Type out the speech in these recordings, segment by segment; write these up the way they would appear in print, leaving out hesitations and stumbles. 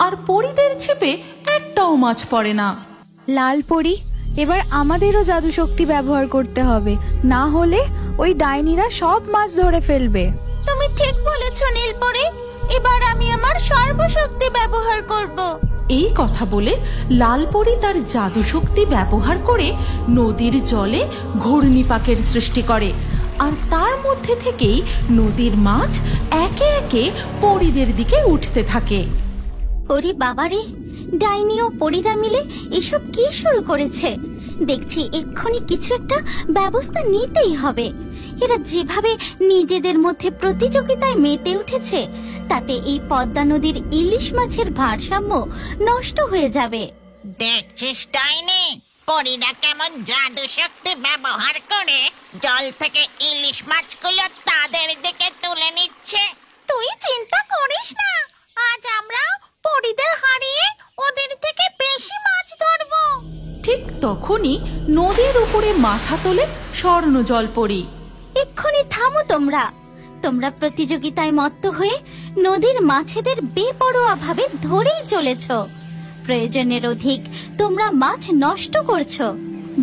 আর পরীদের ছিপে একটাও মাছ পড়ে না। লাল পরী, এবার আমাদেরও জাদু শক্তি ব্যবহার করতে হবে, না হলে ওই ডাইনিরা সব মাছ ধরে ফেলবে। তুমি ঠিক বলেছো নীলপরি, এবার আমি আমার সর্বশক্তি ব্যবহার করব। এই কথা বলে লাল পরী তার জাদু শক্তি ব্যবহার করে নদীর জলে ঘূর্ণিপাকের সৃষ্টি করে, আর তার মধ্যে থেকেই নদীর মাছ একে একে পরীদের দিকে উঠতে থাকে। ওরে বাবারে, ডাইনি ও পরীরা মিলে এসব কি শুরু করেছে? দেখছি এক্ষুনি কিছু একটা ব্যবস্থা নিতেই হবে। এরা যেভাবে নিজেদের মধ্যে প্রতিযোগিতায় মেতে উঠেছে, তাতে এই পদ্মা নদীর ইলিশ মাছের ভারসাম্য নষ্ট হয়ে যাবে। দেখছিস ডাইনি, পরীরা কেমন জাদু শক্তি ব্যবহার করে জল থেকে ইলিশ মাছগুলো তাদের দিকে তুলে নিচ্ছে। তুই চিন্তা করিস না, আজ আমরা পরীদের হারিয়ে ওদের থেকে বেশি মাছ ধরবো। ঠিক তখনই নদীর উপরে মাথা তোলে স্বর্ণ জলপরী। এক্ষুনি থামো তোমরা। তোমরা প্রতিযোগিতায় মত্ত হয়ে নদীর মাছেদের বেপরোয়া ভাবে ধরেই চলেছ। প্রয়োজনের অধিক তোমরা মাছ নষ্ট করছো।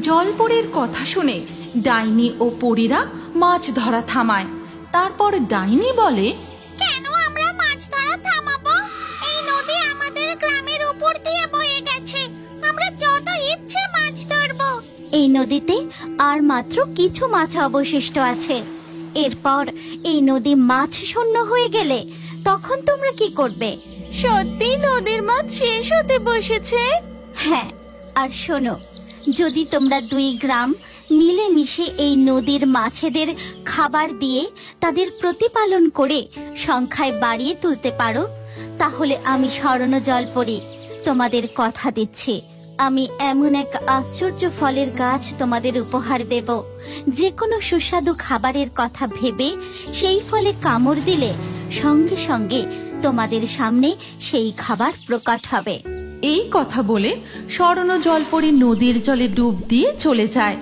জলপরীর কথা শুনে ডাইনি ও পরীরা মাছ ধরা থামায়। তারপর ডাইনি বলে, কেন আমরা মাছ ধরা থামাবো? এই নদী আমাদের গ্রামের উপর দিয়ে বয়ে গেছে, আমরা যত ইচ্ছে মাছ ধরবো। এই নদীতে আর মাত্র কিছু মাছ অবশিষ্ট আছে। এরপর এই নদী মাছ শূন্য হয়ে গেলে তখন তোমরা কি করবে? সত্যি নদীর মাছ শেষ হতে বসেছে। হ্যাঁ, আর শোনো, যদি তোমরা দুই গ্রাম মিলেমিশে এই নদীর মাছেদের খাবার দিয়ে তাদের প্রতিপালন করে সংখ্যায় বাড়িয়ে তুলতে পারো, তাহলে আমি স্বর্ণ জলপরী তোমাদের কথা দিচ্ছি, আমি এমন এক আশ্চর্য ফলের গাছ তোমাদের উপহার দেব, যে কোনো সুস্বাদু খাবারের কথা ভেবে সেই ফলে কামড় দিলে সঙ্গে সঙ্গে তোমাদের সামনে সেই খাবার প্রকট হবে। এই কথা বলে স্বর্ণ জলপরী নদীর জলে ডুব দিয়ে চলে যায়।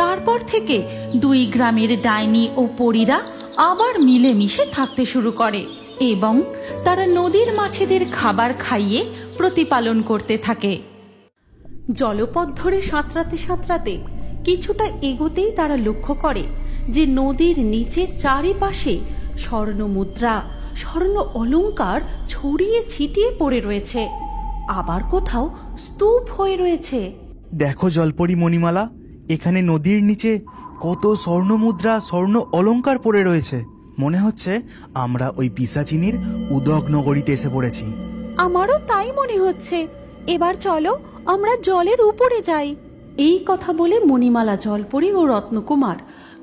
তারপর থেকে দুই গ্রামের ডাইনি ও পরীরা আবার মিলেমিশে থাকতে শুরু করে এবং তারা নদীর মাছেদের খাবার খাইয়ে প্রতিপালন করতে থাকে। জলপথ ধরে সাঁতরাতে সাঁতরাতে কিছুটা এগোতেই তারা লক্ষ্য করে যে নদীর নিচে চারিপাশে স্বর্ণ মুদ্রা, স্বর্ণ অলংকার ছড়িয়ে ছিটিয়ে পড়ে রয়েছে, আবার কোথাও স্তূপ হয়ে রয়েছে। দেখো জলপরী মণিমালা, এখানে নদীর নিচে কত স্বর্ণ মুদ্রা, স্বর্ণ অলংকার পড়ে রয়েছে। মনে হচ্ছে আমরা ওই পিশাচিনীর উদক নগরীতে এসে পড়েছি। আমারও তাই মনে হচ্ছে। এবার চলো আমরা জলের উপরে যাই। এই কথা বলে মণিমালা জলপরী ও রত্নকুমার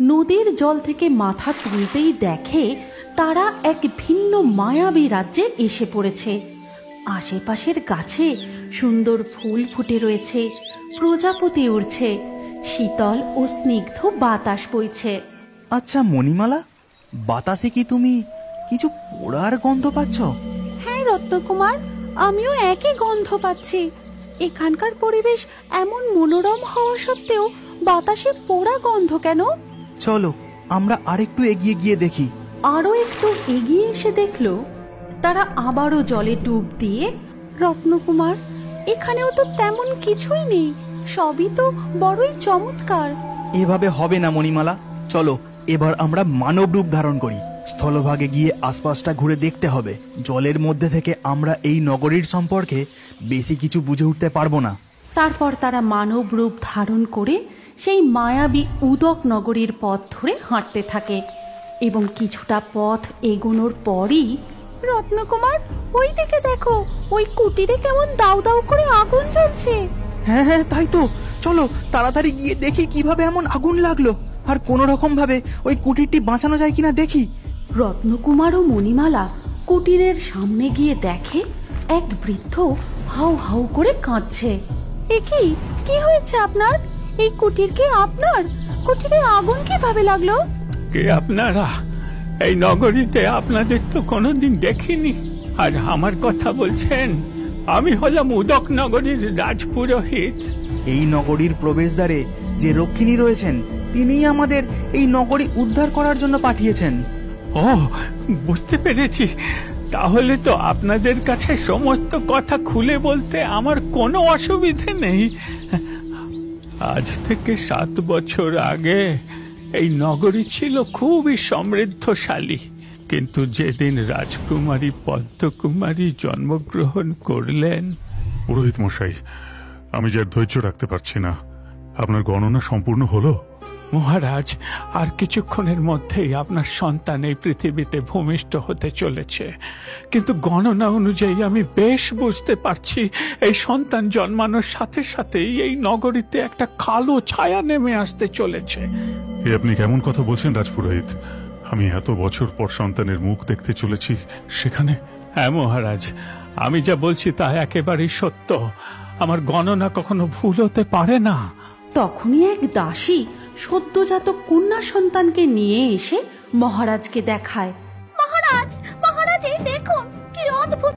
নদীর জল থেকে মাথা তুলতেই দেখে তারা এক ভিন্ন মায়াবী রাজ্যে এসে পড়েছে। আশেপাশের গাছে সুন্দর ফুল ফুটে রয়েছে, প্রজাপতি উড়ছে, শীতল ও স্নিগ্ধ বাতাস বইছে। আচ্ছা মণিমালা, বাতাসে কি তুমি কিছু পোড়ার গন্ধ পাচ্ছ? হ্যাঁ রত্নকুমার, আমিও একই গন্ধ পাচ্ছি। এখানকার পরিবেশ এমন মনোরম হওয়া সত্ত্বেও বাতাসে পোড়া গন্ধ কেন? চলো আমরা আরেকটু এগিয়ে গিয়ে দেখি। আরো একটু এগিয়ে এসে দেখলো তারা আবারও জলে ডুব দিয়ে, রত্নকুমার, এখানেও তো তেমন কিছুই নেই, সবই তো বড়ই চমৎকার। এভাবে হবে না মণিমালা, চলো এবার আমরা মানব রূপ ধারণ করি। স্থলভাগে গিয়ে আশপাশটা ঘুরে দেখতে হবে। জলের মধ্যে থেকে আমরা এই নগরীর সম্পর্কে বেশি কিছু বুঝে উঠতে পারবো না। তারপর তারা মানব রূপ ধারণ করে সেই মায়াবী উদক নগরীর পথ ধরে হাঁটতে থাকে এবং কিছুটা পথ এগোনোর পরই, রত্নকুমার, ওই দিকে দেখো, ওই কুটিরে কেমন দাউ দাউ করে আগুন জ্বলছে। হ্যাঁ হ্যাঁ তাই তো, চলো তাড়াতাড়ি গিয়ে দেখি কিভাবে এমন আগুন লাগলো, আর কোনো রকম ভাবে ওই কুটিরটি বাঁচানো যায় কিনা দেখি। রত্নকুমার ও মণিমালা কুটিরের সামনে গিয়ে দেখে এক বৃদ্ধ হাউ হাউ করে কাঁদছে। একি, কি হয়েছে আপনার? এই কুটির কি আপনার? কুটিরে আগুন কিভাবে লাগলো? কে আপনারা? এই নগরীতে আপনাদের তো কোনোদিন দেখিনি, আর আমার কথা বলছেন? আমি হলাম উদক নগরীর রাজপুরোহিত। এই নগরীর প্রবেশদ্বারে যে রক্ষিণী রয়েছেন, তিনিই আমাদের এই নগরী উদ্ধার করার জন্য পাঠিয়েছেন। ও, বুঝতে পেরেছি। তাহলে তো আপনাদের কাছে সমস্ত কথা খুলে বলতে আমার কোনো অসুবিধে নেই। আজ থেকে 7 বছর আগে এই নগরী ছিল খুবই সমৃদ্ধশালী, কিন্তু যেদিন রাজকুমারী পদ্মকুমারী জন্মগ্রহণ করলেন। পুরোহিত মশাই, আমি যে আর ধৈর্য রাখতে পারছি না। আপনার গণনা সম্পূর্ণ হলো? মহারাজ, আর কিছুক্ষণের মধ্যেই আপনার সন্তান এই পৃথিবীতে ভূমিষ্ঠ হতে চলেছে, কিন্তু গণনা অনুযায়ী আমি বেশ বুঝতে পারছি এই সন্তান জন্মানোর সাথে সাথেই এই নগরীতে একটা কালো ছায়া নেমে আসতে চলেছে। এ আপনি কেমন কথা বলছেন রাজপুরোহিত? আমি এত বছর পর সন্তানের মুখ দেখতে চলেছি, সেখানে? হ্যাঁ মহারাজ, আমি যা বলছি তা একেবারেই সত্য। আমার গণনা কখনো ভুল হতে পারে না। তখনই এক দাসী সদ্যজাত কন্যা সন্তানকে নিয়ে এসে মহারাজকে দেখায়। মহারাজ,